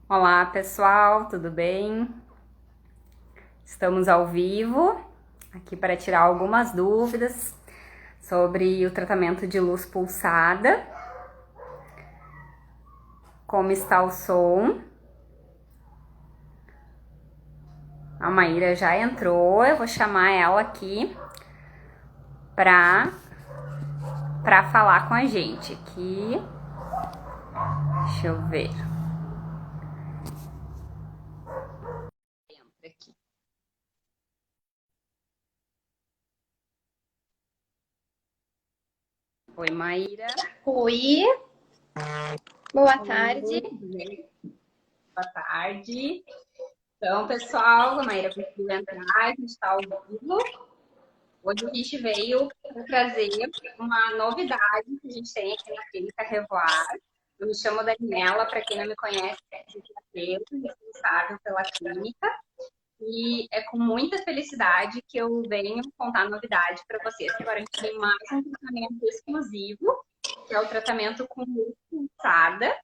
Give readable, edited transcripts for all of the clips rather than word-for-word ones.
Olá pessoal, tudo bem? Estamos ao vivo aqui para tirar algumas dúvidas sobre o tratamento de luz pulsada. Como está o som? A Maíra já entrou, eu vou chamar ela aqui para falar com a gente aqui. Deixa eu ver. Entra aqui. Oi, Maíra. Oi, boa tarde. Oi, tudo bem? Boa tarde. Então, pessoal, a Maíra conseguiu entrar, a gente está ao vivo. Hoje a gente veio para trazer uma novidade que a gente tem aqui na Clínica Revoar. Eu me chamo Daniela, para quem não me conhece, é fisioterapeuta, responsável pela clínica. E é com muita felicidade que eu venho contar a novidade para vocês. Agora a gente tem mais um tratamento exclusivo, que é o tratamento com luz pulsada.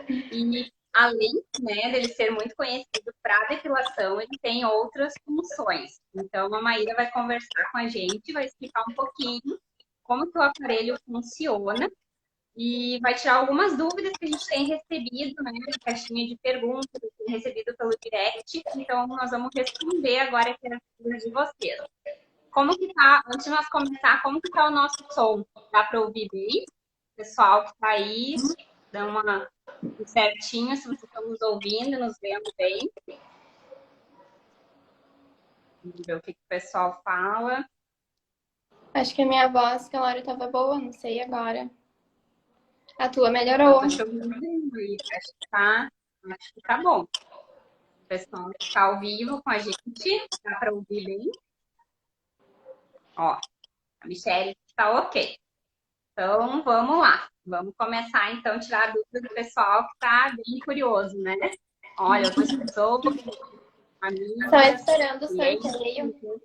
E além, né, dele ser muito conhecido para depilação, ele tem outras funções. Então, a Maíra vai conversar com a gente, vai explicar um pouquinho como que o aparelho funciona e vai tirar algumas dúvidas que a gente tem recebido, né, de caixinha de perguntas, que tem recebido pelo direct. Então, nós vamos responder agora aqui as dúvidas de vocês. Como que tá, antes de nós começar, como que tá o nosso som? Dá para ouvir bem? Pessoal que tá aí, dá uma certinho, se vocês estão nos ouvindo, nos vendo bem. Vamos ver o que o pessoal fala. Acho que a minha voz aquela hora tava boa, não sei agora. A tua Eu melhorou. tô te ouvindo bem, acho que tá bom. O pessoal que tá ao vivo com a gente, dá para ouvir bem. Ó, a Michelle tá ok. Então, vamos lá. Vamos começar, então, a tirar a dúvida do pessoal que tá bem curioso, né? Olha, outras pessoas, Só amigas, esperando o clientes. sorteio.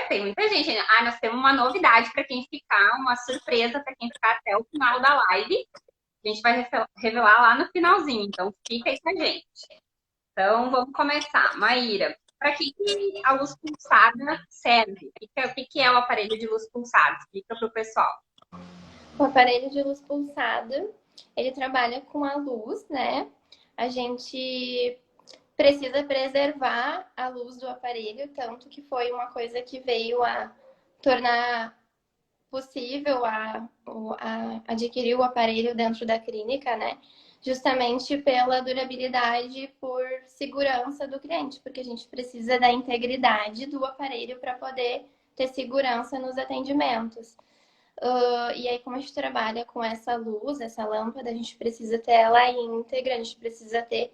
Tem muita gente. Ah, nós temos uma novidade para quem ficar, uma surpresa para quem ficar até o final da live. A gente vai revelar lá no finalzinho, então fica aí com a gente. Então, vamos começar. Maíra, para que a luz pulsada serve? O que é o aparelho de luz pulsada? Explica para o pessoal. O aparelho de luz pulsada, ele trabalha com a luz, né? A gente precisa preservar a luz do aparelho, tanto que foi uma coisa que veio a tornar possível a adquirir o aparelho dentro da clínica, né? Justamente pela durabilidade e por segurança do cliente, porque a gente precisa da integridade do aparelho para poder ter segurança nos atendimentos. E aí, como a gente trabalha com essa luz, essa lâmpada, a gente precisa ter ela íntegra, a gente precisa ter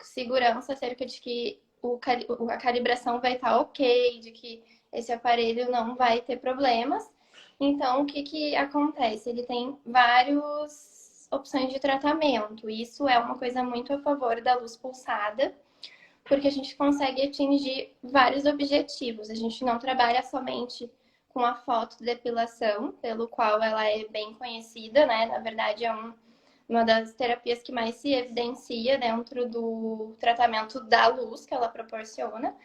segurança acerca de que a calibração vai estar ok, de que esse aparelho não vai ter problemas. Então, o que, que acontece? Ele tem várias opções de tratamento. Isso é uma coisa muito a favor da luz pulsada, porque a gente consegue atingir vários objetivos. A gente não trabalha somente com a fotodepilação, pelo qual ela é bem conhecida, né? Na verdade, é uma das terapias que mais se evidencia dentro do tratamento da luz que ela proporciona,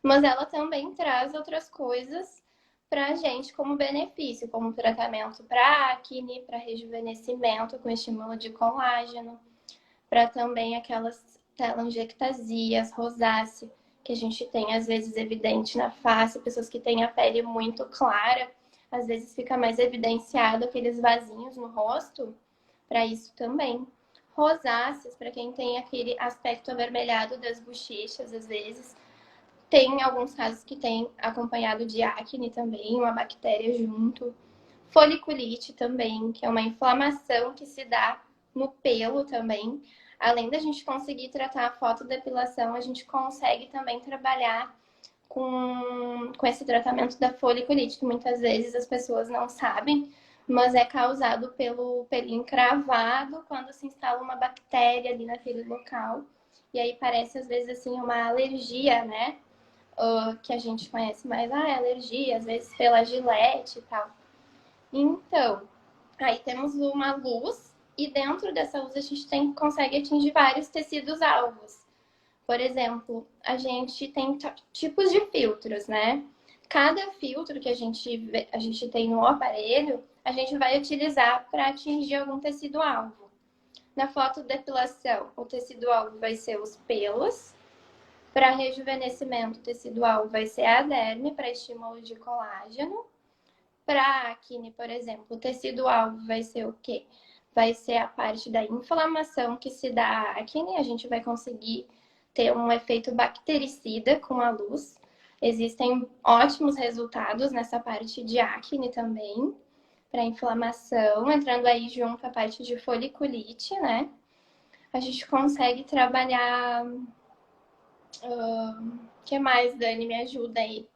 mas ela também traz outras coisas para a gente como benefício, como tratamento para acne, para rejuvenescimento com estímulo de colágeno, para também aquelas telangiectasias, rosácea, que a gente tem às vezes evidente na face, pessoas que têm a pele muito clara, às vezes fica mais evidenciado aqueles vasinhos no rosto, para isso também. Rosáceas, para quem tem aquele aspecto avermelhado das bochechas, às vezes. Tem alguns casos que tem acompanhado de acne também, uma bactéria junto. Foliculite também, que é uma inflamação que se dá no pelo também. Além da gente conseguir tratar a fotodepilação, a gente consegue também trabalhar com esse tratamento da foliculite, que muitas vezes as pessoas não sabem, mas é causado pelo pelinho cravado quando se instala uma bactéria ali naquele local. E aí parece às vezes assim uma alergia, né? Que a gente conhece mais, é alergia, às vezes pela gilete e tal. Então, aí temos uma luz E dentro dessa luz a gente consegue atingir vários tecidos-alvos. Por exemplo, a gente tem tipos de filtros, né? Cada filtro que a gente tem no aparelho, a gente vai utilizar para atingir algum tecido-alvo. Na fotodepilação, o tecido-alvo vai ser os pelos. Para rejuvenescimento, o tecido-alvo vai ser a derme, para estímulo de colágeno. Para acne, por exemplo, o tecido-alvo vai ser o quê? Vai ser a parte da inflamação que se dá à acne. A gente vai conseguir ter um efeito bactericida com a luz. Existem ótimos resultados nessa parte de acne também, para inflamação, entrando aí junto a parte de foliculite, né? A gente consegue trabalhar. O que mais, Dani? Me ajuda aí.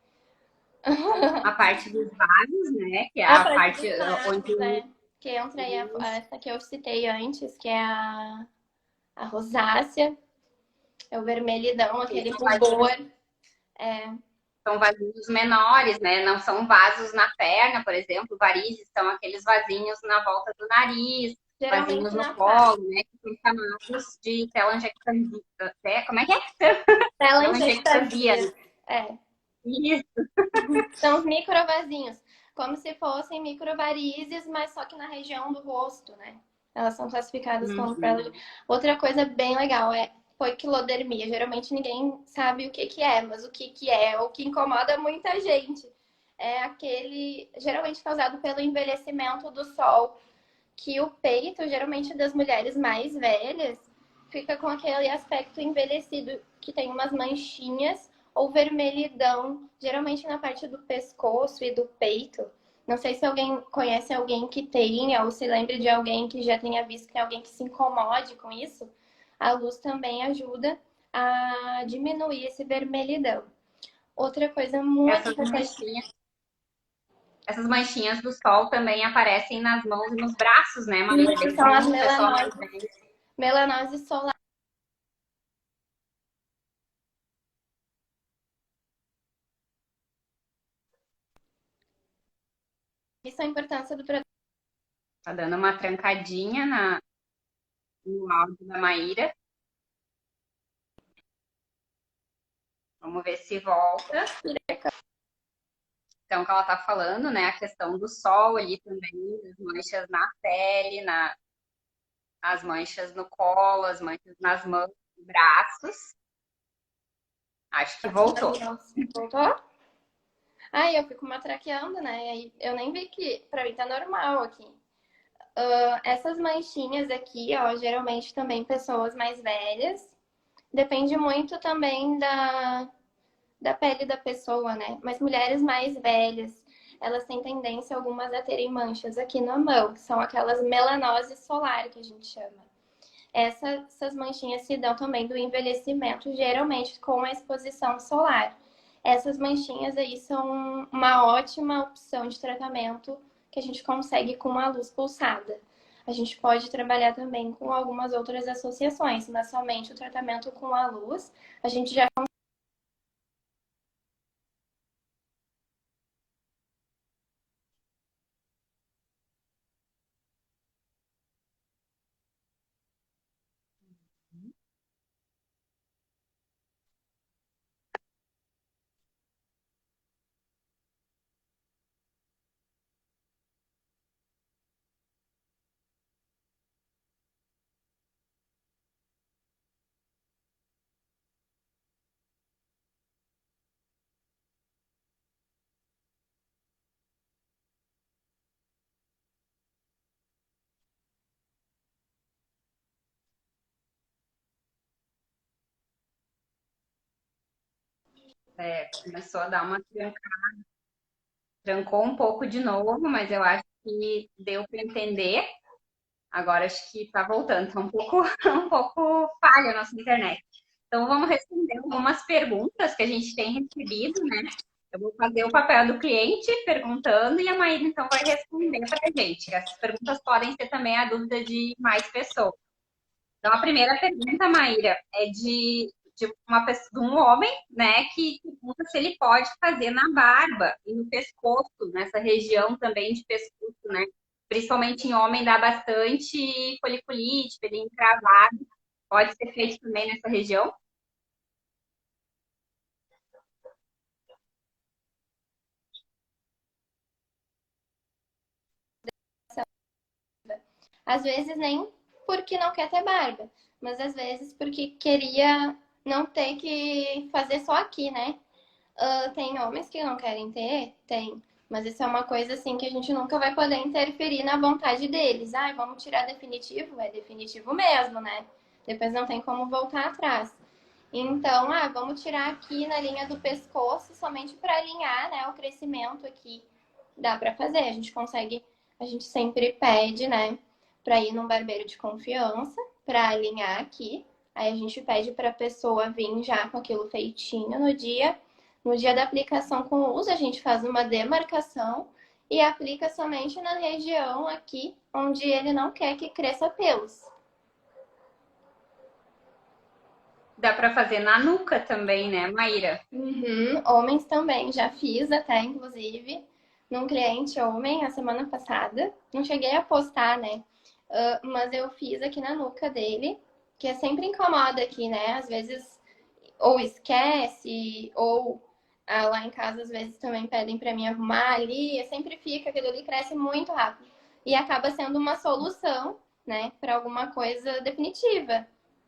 A parte dos vasos, né? Que é A a parte parte dos vasos, onde. né? Que entra aí essa que eu citei antes, que é a rosácea, é o vermelhidão, aquele rubor. É, São vasinhos menores, né? Não são vasos na perna, por exemplo. Varizes são aqueles vasinhos na volta do nariz, vasinhos geralmente no na face. colo, né? Que são chamados de telangiectasia. Como é que é? Telangiectasia. Telangiectasia. É. Isso. São os microvasinhos, como se fossem microvarizes, mas só que na região do rosto, né? Elas são classificadas como Outra coisa bem legal é poiquilodermia. Geralmente ninguém sabe o que que é, mas o que que é, o que incomoda muita gente. É aquele, geralmente causado pelo envelhecimento do sol, que o peito, geralmente das mulheres mais velhas, fica com aquele aspecto envelhecido, que tem umas manchinhas ou vermelhidão, geralmente na parte do pescoço e do peito. Não sei se alguém conhece alguém que tenha, ou se lembra de alguém que já tenha visto que tem alguém que se incomode com isso. A luz também ajuda a diminuir esse vermelhidão. Outra coisa muito importante. Essas manchinhas do sol também aparecem nas mãos e nos braços, né, Maria? Isso são as melanoses. Melanose solar. Isso é a importância do produto. Tá dando uma trancadinha no áudio da Maíra. Vamos ver se volta. Então, o que ela tá falando, né? A questão do sol ali também, as manchas na pele, as manchas no colo, as manchas nas mãos e braços. Acho que voltou. Voltou? Ai, eu fico matraqueando, né? Aí eu nem vi que pra mim tá normal aqui. Essas manchinhas aqui, ó, geralmente também pessoas mais velhas. Depende muito também da pele da pessoa, né? Mas mulheres mais velhas, elas têm tendência algumas a terem manchas aqui na mão, que são aquelas melanoses solar que a gente chama. Essas manchinhas se dão também do envelhecimento, geralmente com a exposição solar. Essas manchinhas aí são uma ótima opção de tratamento que a gente consegue com a luz pulsada. A gente pode trabalhar também com algumas outras associações, mas somente o tratamento com a luz, a gente já Começou a dar uma trancou um pouco de novo, mas eu acho que deu para entender. Agora acho que está voltando, tá um pouco, um pouco falha a nossa internet. Então vamos responder algumas perguntas que a gente tem recebido, né? Eu vou fazer o papel do cliente perguntando e a Maíra então vai responder para a gente. Essas perguntas podem ser também a dúvida de mais pessoas. Então a primeira pergunta, Maíra, é de um homem, né, que pergunta se ele pode fazer na barba e no pescoço, nessa região também de pescoço, né? principalmente em homem, dá bastante foliculite, pelinho encravado. Pode ser feito também nessa região? Às vezes nem porque não quer ter barba, mas às vezes porque queria não ter que fazer só aqui, né? Tem homens que não querem ter? Tem. Mas isso é uma coisa assim que a gente nunca vai poder interferir na vontade deles. Ah, vamos tirar definitivo? É definitivo mesmo, né? Depois não tem como voltar atrás. Então, vamos tirar aqui na linha do pescoço somente para alinhar, né, o crescimento aqui. Dá para fazer, a gente consegue, a gente sempre pede, né, para ir num barbeiro de confiança, para alinhar aqui. Aí a gente pede para a pessoa vir já com aquilo feitinho no dia. No dia da aplicação com o uso, a gente faz uma demarcação e aplica somente na região aqui onde ele não quer que cresça pelos. Dá para fazer na nuca também, né, Maíra? Uhum. Homens também, já fiz até, inclusive, num cliente homem a semana passada. Não cheguei a postar, né? Mas eu fiz aqui na nuca dele, que é sempre incomoda aqui, né? Às vezes ou esquece, ou lá em casa às vezes também pedem para mim arrumar ali, e sempre fica, aquilo ali cresce muito rápido. E acaba sendo uma solução, né, para alguma coisa definitiva.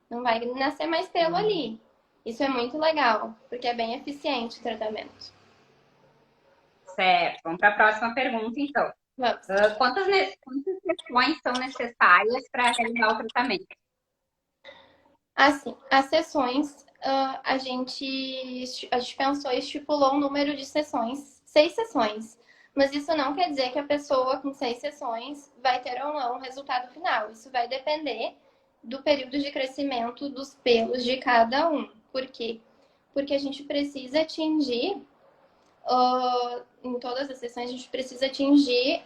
Não vai nascer mais pelo ali. Isso é muito legal, porque é bem eficiente o tratamento. Certo. Vamos para a próxima pergunta, então. Vamos. Quantas sessões são necessárias para realizar o tratamento? Assim, as sessões, a gente pensou e estipulou um número de sessões, 6 sessões. Mas isso não quer dizer que a pessoa com 6 sessões vai ter ou não o resultado final. Isso vai depender do período de crescimento dos pelos de cada um. Por quê? Porque a gente precisa atingir, em todas as sessões, a gente precisa atingir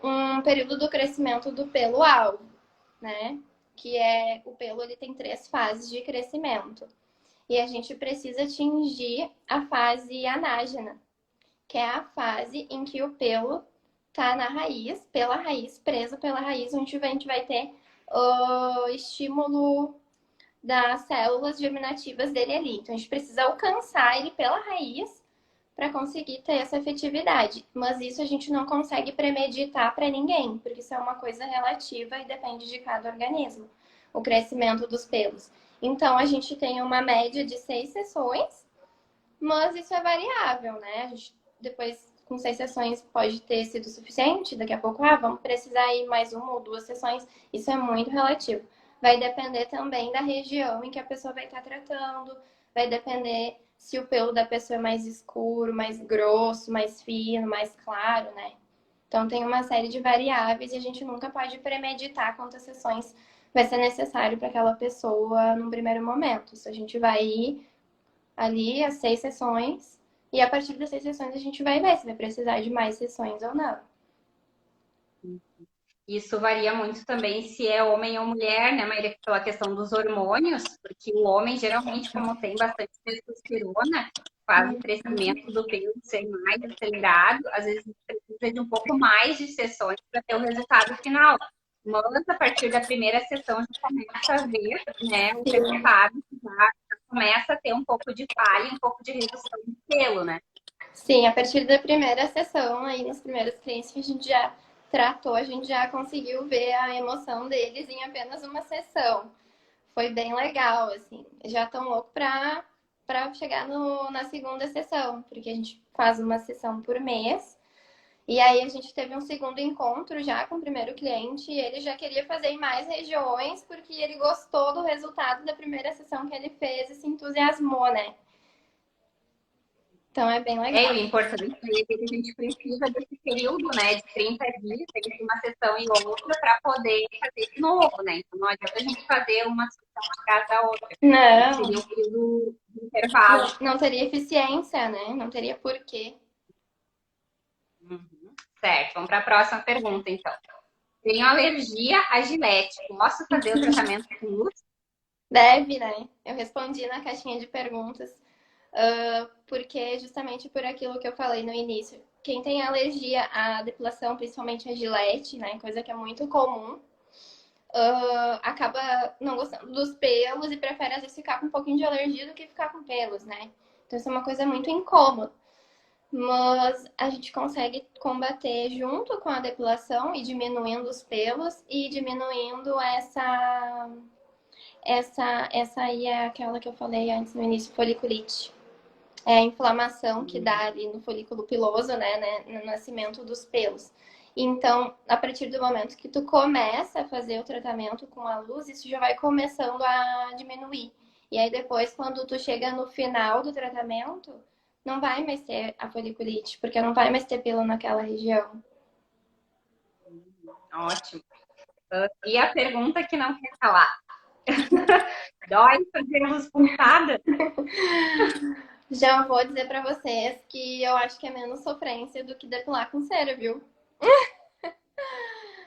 um período do crescimento do pelo alvo, né? Que é o pelo, ele tem 3 fases de crescimento. E a gente precisa atingir a fase anágena, que é a fase em que o pelo tá na raiz, pela raiz, preso pela raiz, onde a gente vai ter o estímulo das células germinativas dele ali. Então a gente precisa alcançar ele pela raiz para conseguir ter essa efetividade. Mas isso a gente não consegue premeditar para ninguém, porque isso é uma coisa relativa e depende de cada organismo, o crescimento dos pelos. Então a gente tem uma média de 6 sessões, mas isso é variável, né? A gente, depois, com 6 sessões, pode ter sido suficiente. Daqui a pouco, vamos precisar ir mais 1 ou 2 sessões. Isso é muito relativo. Vai depender também da região em que a pessoa vai estar tratando, vai depender se o pelo da pessoa é mais escuro, mais grosso, mais fino, mais claro, né? Então tem uma série de variáveis e a gente nunca pode premeditar quantas sessões vai ser necessário para aquela pessoa num primeiro momento. Isso a gente vai ir ali as 6 sessões e a partir das 6 sessões a gente vai ver se vai precisar de mais sessões ou não. Isso varia muito também se é homem ou mulher, né, Maíra, pela questão dos hormônios, porque o homem, geralmente, como tem bastante testosterona, faz o crescimento do pelo ser mais acelerado, às vezes precisa de um pouco mais de sessões para ter o resultado final. Mas a partir da primeira sessão já começa a ver, né, o resultado, já começa a ter um pouco de falha, um pouco de redução de pelo, né? Sim, a partir da primeira sessão, aí nos primeiros clientes que a gente já tratou, a gente já conseguiu ver a emoção deles em apenas uma sessão. Foi bem legal, assim. Já estão loucos para chegar na segunda sessão, porque a gente faz uma sessão por mês. E aí a gente teve um segundo encontro já com o primeiro cliente e ele já queria fazer em mais regiões porque ele gostou do resultado da primeira sessão que ele fez e se entusiasmou, né? Então é bem legal. O importante é que a gente precisa desse período, né, de 30 dias, entre uma sessão e outra, para poder fazer de novo, né? Então não adianta a gente fazer uma sessão atrás da outra. Não, Seria um período de intervalo. não teria eficiência, né? Não teria porquê. Uhum. Certo, vamos para a próxima pergunta, então. Tenho alergia a gilete. Posso fazer o tratamento com luz? Deve, né? Eu respondi na caixinha de perguntas, porque justamente por aquilo que eu falei no início. quem tem alergia à depilação, principalmente a Gillette, né? Coisa que é muito comum, acaba não gostando dos pelos e prefere às vezes ficar com um pouquinho de alergia do que ficar com pelos, né? Então isso é uma coisa muito incômoda. Mas a gente consegue combater junto com a depilação e diminuindo os pelos e diminuindo essa aí é aquela que eu falei antes no início, foliculite. É a inflamação que dá ali no folículo piloso, né, no nascimento dos pelos. Então, a partir do momento que tu começa a fazer o tratamento com a luz, isso já vai começando a diminuir. E aí depois, quando tu chega no final do tratamento, não vai mais ter a foliculite, porque não vai mais ter pelo naquela região. Ótimo. E a pergunta que não quer calar. Dói fazer luz pulsada? Já vou dizer pra vocês que eu acho que é menos sofrência do que depilar com cera, viu?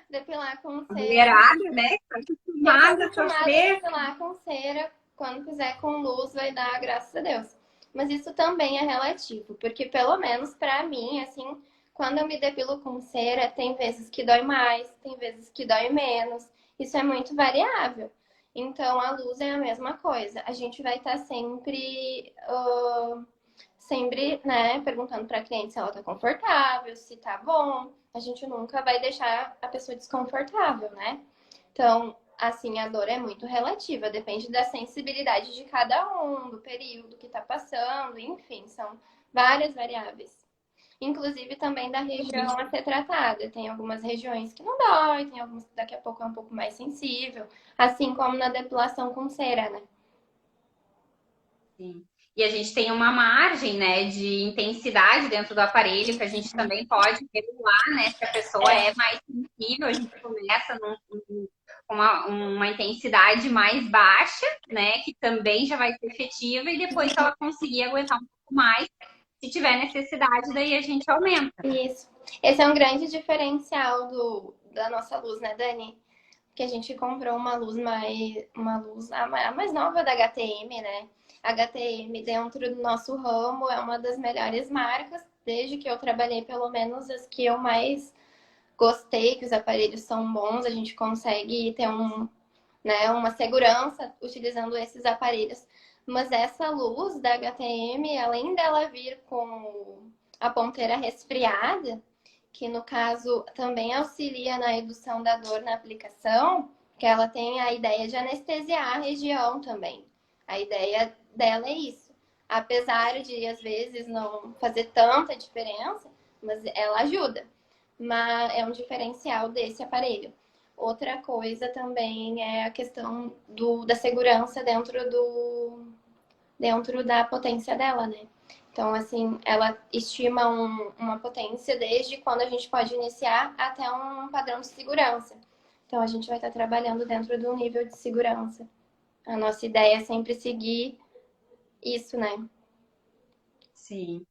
Depilar com cera. Mulherada, né? Tá Quem tá acostumada a acostumado a sofrer. depilar com cera, quando fizer com luz, vai dar graças a Deus. Mas isso também é relativo, porque pelo menos pra mim, assim, quando eu me depilo com cera, tem vezes que dói mais, tem vezes que dói menos. Isso é muito variável. Então a luz é a mesma coisa. A gente vai estar sempre, né, perguntando para a cliente se ela tá confortável, se tá bom. A gente nunca vai deixar a pessoa desconfortável, né? Então, assim, a dor é muito relativa, depende da sensibilidade de cada um, do período que tá passando, enfim, são várias variáveis. Inclusive também da região a ser tratada. Tem algumas regiões que não dói, tem algumas que daqui a pouco é um pouco mais sensível, assim como na depilação com cera, né? Sim. E a gente tem uma margem, né, de intensidade dentro do aparelho que a gente também pode regular, né? Se a pessoa é mais sensível, a gente começa com uma intensidade mais baixa, né? Que também já vai ser efetiva, e depois, se ela conseguir aguentar um pouco mais, se tiver necessidade, daí a gente aumenta. Isso. Esse é um grande diferencial da nossa luz, né, Dani? Que a gente comprou uma luz a mais nova da HTM, né? A HTM dentro do nosso ramo é uma das melhores marcas, desde que eu trabalhei, pelo menos as que eu mais gostei, que os aparelhos são bons, a gente consegue ter né, uma segurança utilizando esses aparelhos. Mas essa luz da HTM, além dela vir com a ponteira resfriada, que no caso também auxilia na redução da dor na aplicação, que ela tem a ideia de anestesiar a região também. A ideia dela é isso. Apesar de às vezes não fazer tanta diferença, mas ela ajuda. Mas é um diferencial desse aparelho. Outra coisa também é a questão da segurança dentro da potência dela, né? Então, assim, ela estima uma potência desde quando a gente pode iniciar até um padrão de segurança. Então, a gente vai estar trabalhando dentro do nível de segurança. A nossa ideia é sempre seguir isso, né? Sim.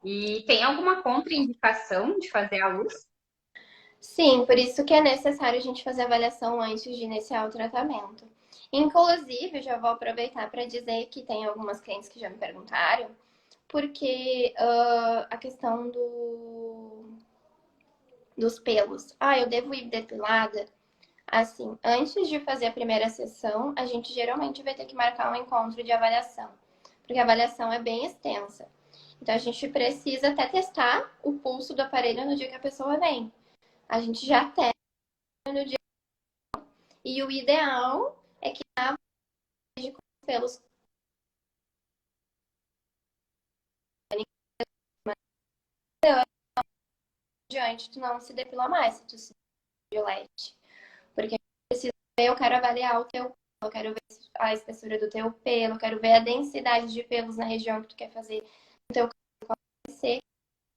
E tem alguma contraindicação de fazer a luz? Sim, por isso que é necessário a gente fazer avaliação antes de iniciar o tratamento. Inclusive, já vou aproveitar para dizer que tem algumas clientes que já me perguntaram, porque a questão dos pelos. Ah, eu devo ir depilada? Assim, antes de fazer a primeira sessão, a gente geralmente vai ter que marcar um encontro de avaliação, porque a avaliação é bem extensa. Então, a gente precisa até testar o pulso do aparelho no dia que a pessoa vem. A gente já testa no dia. E o ideal é que a com os pelos diante, tu não se depila mais, se tu se gilete. Porque eu quero avaliar o teu pelo, eu quero ver a espessura do teu pelo, eu quero ver a densidade de pelos na região que tu quer fazer no teu cabelo,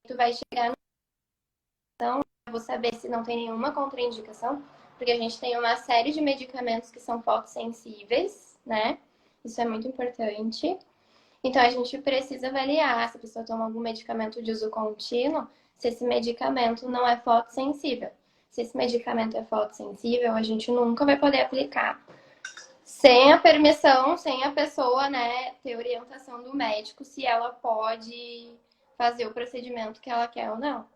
tu vai chegar no então, eu vou saber se não tem nenhuma contraindicação, porque a gente tem uma série de medicamentos que são fotossensíveis, né? Isso é muito importante. Então, a gente precisa avaliar se a pessoa toma algum medicamento de uso contínuo, se esse medicamento não é fotossensível. Se esse medicamento é fotossensível, a gente nunca vai poder aplicar. Sem a permissão, sem a pessoa, né, ter orientação do médico, se ela pode fazer o procedimento que ela quer ou não.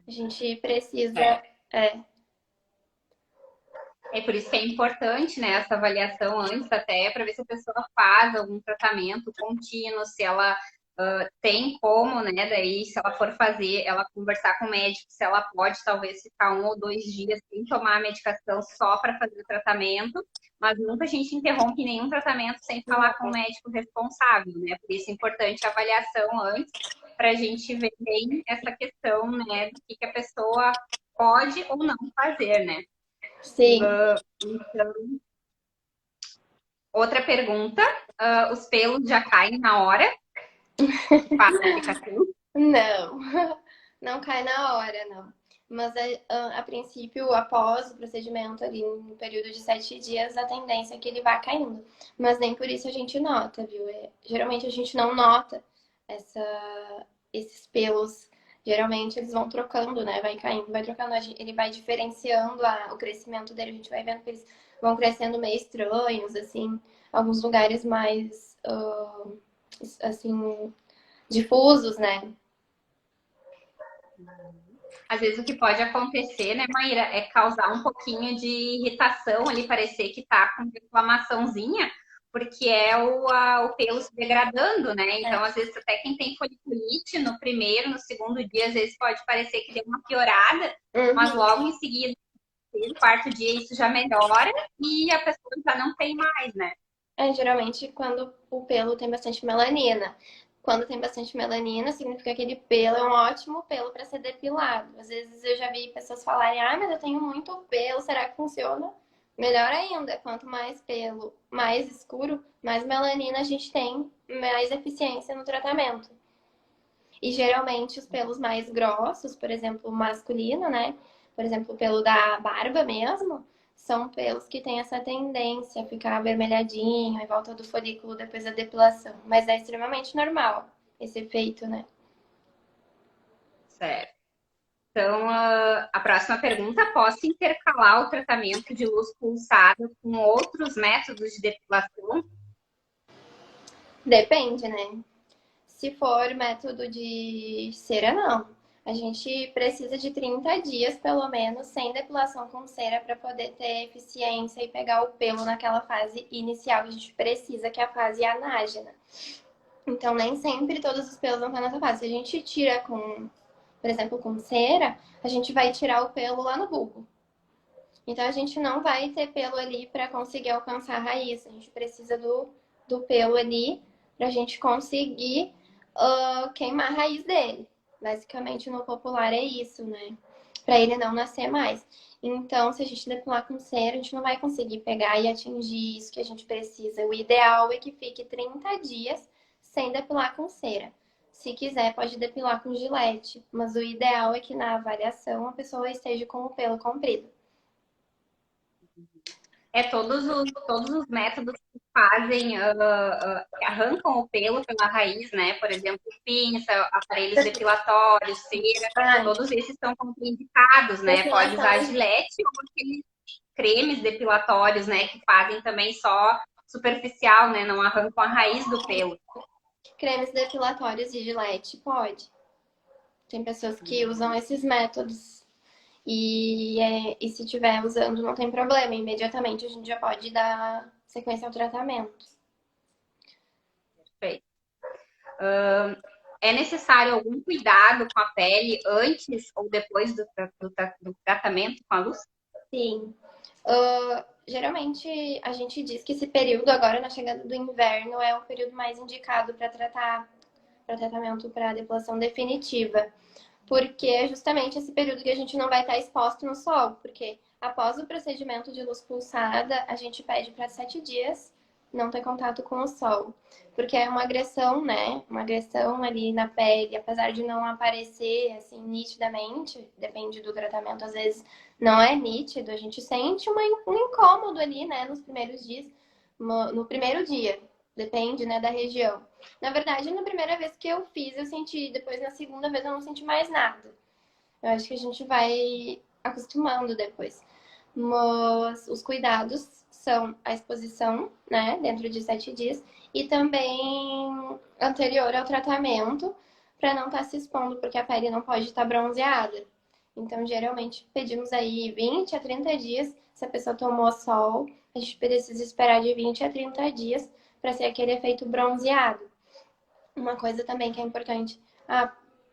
A gente precisa. É, É por isso que é importante, né, essa avaliação antes, até para ver se a pessoa faz algum tratamento contínuo, se ela tem como, né, daí, se ela for fazer, ela conversar com o médico, se ela pode, talvez, ficar 1 ou 2 dias sem tomar a medicação só para fazer o tratamento, mas nunca a gente interrompe nenhum tratamento sem falar com o médico responsável, né, por isso é importante a avaliação antes, para a gente ver bem essa questão, né, do que a pessoa pode ou não fazer, né. sim. Então, outra pergunta, os pelos já caem na hora que faz a aplicação? Não, não cai na hora, não. Mas a princípio, após o procedimento ali, no período de 7 dias, a tendência é que ele vá caindo. Mas nem por isso a gente nota, viu? Geralmente a gente não nota esses pelos. Geralmente eles vão trocando, né? Vai caindo, vai trocando. Ele vai diferenciando o crescimento dele. A gente vai vendo que eles vão crescendo meio estranhos, assim. Alguns lugares mais, assim, difusos, né? Às vezes o que pode acontecer, né, Maíra, é causar um pouquinho de irritação ali, parecer que tá com inflamaçãozinha, porque é o pelo se degradando, né? Então, às vezes, até quem tem foliculite no primeiro, no segundo dia, às vezes pode parecer que deu uma piorada, mas logo em seguida, no quarto dia, isso já melhora e a pessoa já não tem mais, né? Geralmente quando o pelo tem bastante melanina. Quando tem bastante melanina, significa que aquele pelo é um ótimo pelo para ser depilado. Às vezes eu já vi pessoas falarem: ah, mas eu tenho muito pelo, será que funciona? Melhor ainda, quanto mais pelo mais escuro, mais melanina a gente tem, mais eficiência no tratamento. E geralmente os pelos mais grossos, por exemplo, o masculino, né? Por exemplo, o pelo da barba mesmo, são pelos que têm essa tendência a ficar avermelhadinho em volta do folículo depois da depilação. Mas é extremamente normal esse efeito, né? Certo. Então, a próxima pergunta: posso intercalar o tratamento de luz pulsada com outros métodos de depilação? Depende, né? Se for método de cera, não. A gente precisa de 30 dias, pelo menos, sem depilação com cera para poder ter eficiência e pegar o pelo naquela fase inicial. A gente precisa, que é a fase anágena. Então, nem sempre todos os pelos vão estar nessa fase. Se a gente tira com, por exemplo, com cera, a gente vai tirar o pelo lá no bulbo. Então, a gente não vai ter pelo ali para conseguir alcançar a raiz. A gente precisa do pelo ali para a gente conseguir queimar a raiz dele. Basicamente, no popular é isso, né? Para ele não nascer mais. Então, se a gente depilar com cera, a gente não vai conseguir pegar e atingir isso que a gente precisa. O ideal é que fique 30 dias sem depilar com cera. Se quiser, pode depilar com gilete, mas o ideal é que na avaliação a pessoa esteja com o pelo comprido. Todos os métodos que fazem, que arrancam o pelo pela raiz, né? Por exemplo, pinça, aparelhos depilatórios, cera, todos esses são contraindicados, né? Pode usar gilete ou aqueles cremes depilatórios, né? Que fazem também só superficial, né? Não arrancam a raiz do pelo. Cremes depilatórios de gilete, pode. Tem pessoas que usam esses métodos. E se estiver usando, não tem problema. Imediatamente a gente já pode dar sequência ao tratamento. Perfeito. É necessário algum cuidado com a pele antes ou depois do tratamento com a luz? Sim. Geralmente a gente diz que esse período agora, na chegada do inverno, é o período mais indicado para tratamento para depilação definitiva. Porque é justamente esse período que a gente não vai estar exposto no sol. Porque após o procedimento de luz pulsada, a gente pede para 7 dias não ter contato com o sol. Porque é uma agressão, né? Uma agressão ali na pele, apesar de não aparecer assim nitidamente, depende do tratamento, às vezes não é nítido, a gente sente um incômodo ali, né, nos primeiros dias, no primeiro dia, depende, né, da região. Na verdade, na primeira vez que eu fiz, eu senti, depois na segunda vez eu não senti mais nada. Eu acho que a gente vai acostumando depois. Mas os cuidados são a exposição, né, dentro de 7 dias, e também anterior ao tratamento, para não estar se expondo, porque a pele não pode estar bronzeada. Então, geralmente, pedimos aí 20 a 30 dias. Se a pessoa tomou sol, a gente precisa esperar de 20 a 30 dias para ser aquele efeito bronzeado. Uma coisa também que é importante,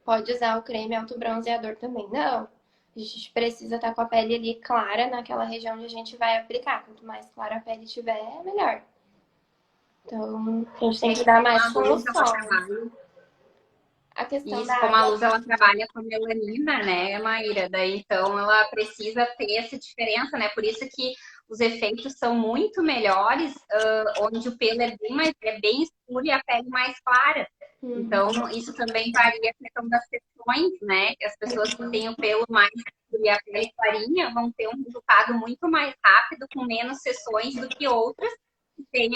pode usar o creme autobronzeador também. Não, a gente precisa estar com a pele ali clara naquela região onde a gente vai aplicar. Quanto mais clara a pele tiver, melhor. Então, a gente tem que dar mais com o sol. A questão Isso, da como a água. luz ela trabalha com melanina, né, Maíra? Daí então ela precisa ter essa diferença, né? Por isso que os efeitos são muito melhores, onde o pelo é bem escuro e a pele mais clara. Então, isso também varia a questão das sessões, né? As pessoas que têm o pelo mais escuro e a pele clarinha vão ter um resultado muito mais rápido, com menos sessões do que outras tem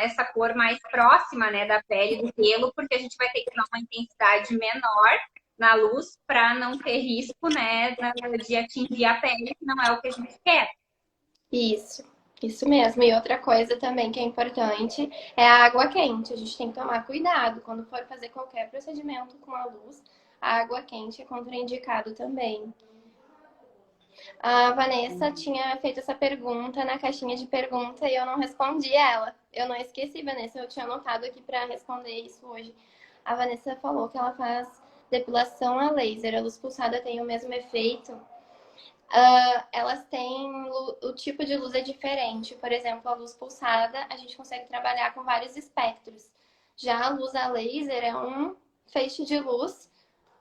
essa cor mais próxima, né, da pele, do pelo, porque a gente vai ter que dar uma intensidade menor na luz para não ter risco, né, de atingir a pele, que não é o que a gente quer. Isso mesmo. E outra coisa também que é importante é a água quente. A gente tem que tomar cuidado quando for fazer qualquer procedimento com a luz. A água quente é contraindicado também. A Vanessa tinha feito essa pergunta na caixinha de pergunta e eu não respondi ela. Eu não esqueci, Vanessa, eu tinha anotado aqui para responder isso hoje. A Vanessa falou que ela faz depilação a laser. A luz pulsada tem o mesmo efeito. Elas têm o tipo de luz é diferente. Por exemplo, a luz pulsada a gente consegue trabalhar com vários espectros. Já a luz a laser é um feixe de luz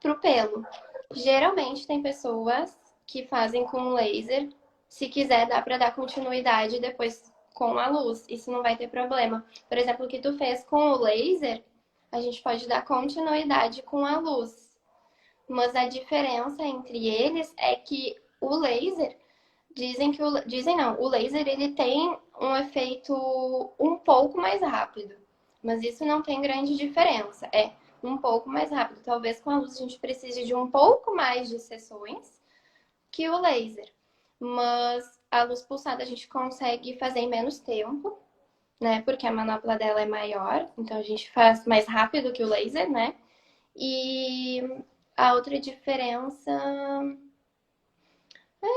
para o pelo. Geralmente tem pessoas que fazem com laser. Se quiser, dá para dar continuidade depois com a luz. Isso não vai ter problema. Por exemplo, o que tu fez com o laser, a gente pode dar continuidade com a luz. Mas a diferença entre eles é que o laser, o laser ele tem um efeito um pouco mais rápido. Mas isso não tem grande diferença. É um pouco mais rápido. Talvez com a luz a gente precise de um pouco mais de sessões que o laser. Mas a luz pulsada a gente consegue fazer em menos tempo, né? Porque a manopla dela é maior, então a gente faz mais rápido que o laser, né? E a outra diferença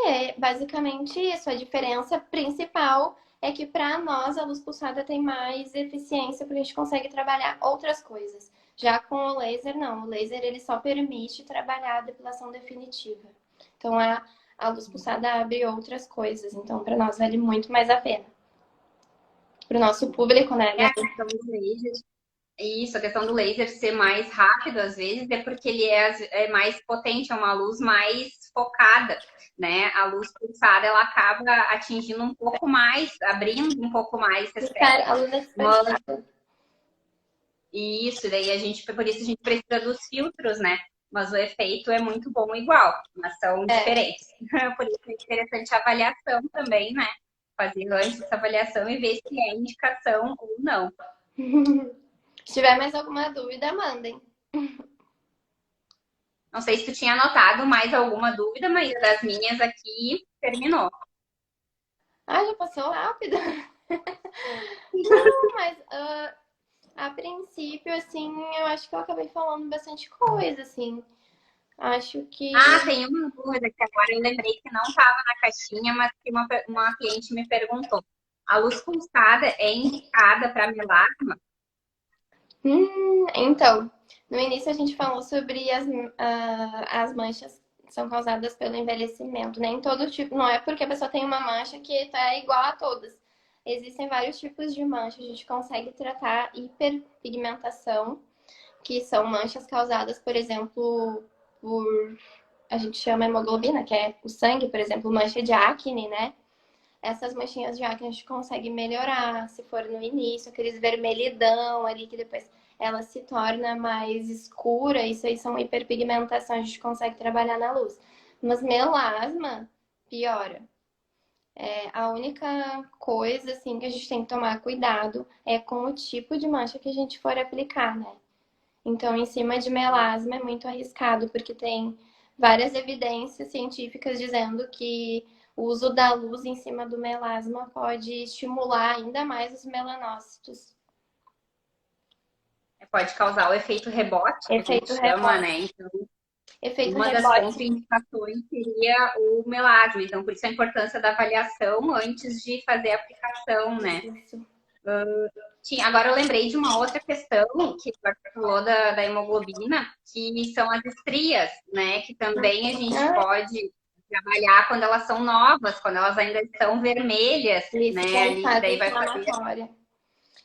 é basicamente isso. A diferença principal é que para nós a luz pulsada tem mais eficiência porque a gente consegue trabalhar outras coisas. Já com o laser, não. O laser ele só permite trabalhar a depilação definitiva. Então a luz pulsada abre outras coisas. Então para nós vale muito mais a pena. Para o nosso público, né? É a questão do laser. Isso, a questão do laser ser mais rápido, às vezes, é porque ele é mais potente, é uma luz mais focada, né? A luz pulsada, ela acaba atingindo um pouco mais, abrindo um pouco mais esse espectro. A luz é dispersada. Isso, daí por isso a gente precisa dos filtros, né? Mas o efeito é muito bom igual, mas são diferentes. Por isso é interessante a avaliação também, né? Fazer antes essa avaliação e ver se é indicação ou não. Se tiver mais alguma dúvida, mandem. Não sei se tu tinha anotado mais alguma dúvida, mas das minhas aqui terminou. Já passou rápido. Não, mas a princípio, assim, eu acho que eu acabei falando bastante coisa, assim. Acho que. Tem uma dúvida que agora eu lembrei que não estava na caixinha, mas que uma cliente me perguntou. A luz pulsada é indicada para melasma? Então, no início a gente falou sobre as manchas que são causadas pelo envelhecimento. Nem todo tipo, não é porque a pessoa tem uma mancha que tá igual a todas. Existem vários tipos de mancha. A gente consegue tratar hiperpigmentação, que são manchas causadas, por exemplo, por a gente chama hemoglobina, que é o sangue, por exemplo, mancha de acne, né? Essas manchinhas de acne a gente consegue melhorar, se for no início, aqueles vermelhidão ali que depois ela se torna mais escura, isso aí são hiperpigmentação, a gente consegue trabalhar na luz. Mas melasma piora. A única coisa assim que a gente tem que tomar cuidado é com o tipo de mancha que a gente for aplicar, né? Então, em cima de melasma é muito arriscado, porque tem várias evidências científicas dizendo que o uso da luz em cima do melasma pode estimular ainda mais os melanócitos. Pode causar o efeito rebote, que a gente Efeito chama, rebote. né? Então, Efeito uma das rebote. contraindicações seria o melasma. Então, por isso a importância da avaliação antes de fazer a aplicação, né? Isso. Agora eu lembrei de uma outra questão que falou da hemoglobina, que são as estrias, né? Que também a gente pode trabalhar quando elas são novas, quando elas ainda estão vermelhas, Isso, né? que é em Ali, que fase daí vai fazer. inflamatória.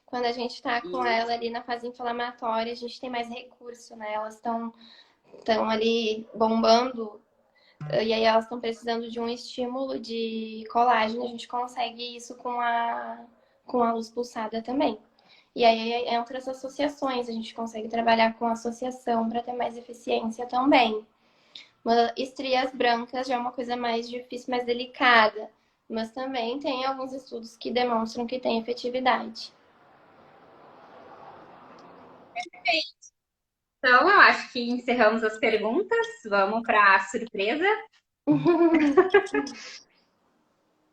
Quando a gente tá com ela ali na fase inflamatória, a gente tem mais recurso, né? Elas estão ali bombando, e aí elas estão precisando de um estímulo de colágeno. A gente consegue isso com a luz pulsada também. E aí, entre as associações, a gente consegue trabalhar com associação para ter mais eficiência também. Estrias brancas já é uma coisa mais difícil, mais delicada, mas também tem alguns estudos que demonstram que tem efetividade. Então, eu acho que encerramos as perguntas. Vamos para a surpresa.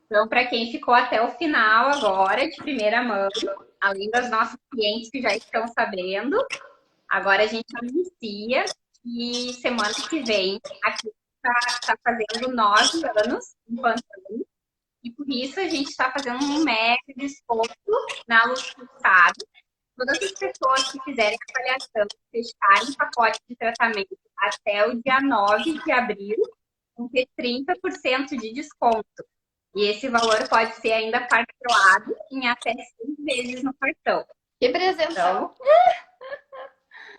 Então, para quem ficou até o final agora, de primeira mão, além dos nossos clientes que já estão sabendo, agora a gente anuncia que semana que vem a Clínica está fazendo 9 anos enquanto e por isso a gente está fazendo um mega desconto na luz pulsada. Todas as pessoas que fizerem a avaliação, fecharem pacote de tratamento até o dia 9 de abril, vão ter 30% de desconto. E esse valor pode ser ainda parcelado em até 6 vezes no cartão. Que presentão!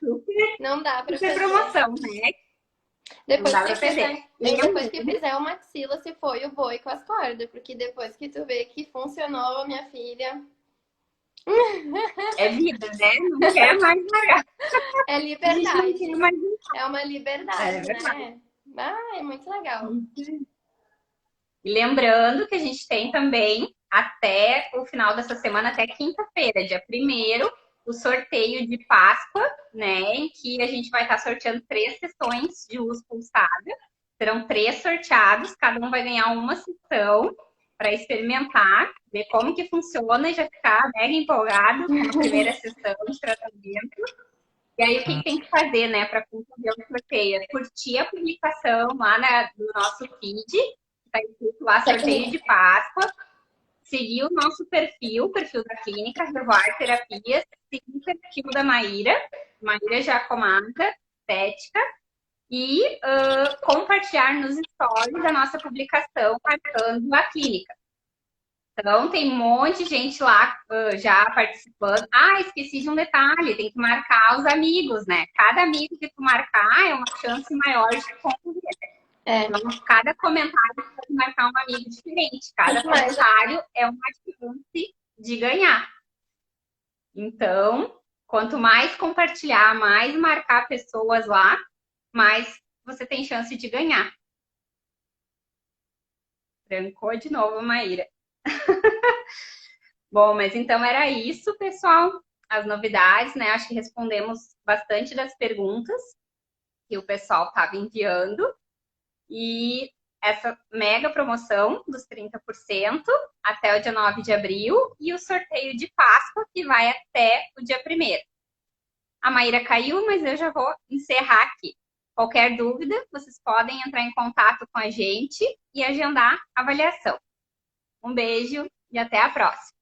Então, não dá para fazer. Promoção, né? Depois que fizer uma axila, se foi o boi com as cordas, porque depois que tu vê que funcionou, minha filha. É vida, né? Não quer mais pagar. É liberdade. É uma liberdade, né? É muito legal. E lembrando que a gente tem também até o final dessa semana, até quinta-feira, dia 1º, o sorteio de Páscoa, né? Em que a gente vai estar sorteando 3 sessões de luz pulsada. Serão 3 sorteados, cada um vai ganhar uma sessão para experimentar, ver como que funciona e já ficar mega empolgado com a primeira sessão de tratamento. E aí, o que tem que fazer, né, para concorrer ao sorteio? É curtir a publicação lá no nosso feed, que está escrito lá, sorteio de Páscoa, seguir o nosso perfil, o perfil da clínica, Revoar Terapias, seguir o perfil da Maíra Giacomata, estética, e compartilhar nos stories a nossa publicação marcando a clínica. Então, tem um monte de gente lá já participando. Ah, esqueci de um detalhe, tem que marcar os amigos, né? Cada amigo que tu marcar é uma chance maior de concorrer. Então, cada comentário pode marcar um amigo diferente. Cada comentário é uma chance de ganhar. Então, quanto mais compartilhar, mais marcar pessoas lá, mais você tem chance de ganhar. Trancou de novo, Maíra. Bom, mas então era isso, pessoal. As novidades, né? Acho que respondemos bastante das perguntas que o pessoal estava enviando. E essa mega promoção dos 30% até o dia 9 de abril e o sorteio de Páscoa, que vai até o dia 1º. A Maíra caiu, mas eu já vou encerrar aqui. Qualquer dúvida, vocês podem entrar em contato com a gente e agendar a avaliação. Um beijo e até a próxima!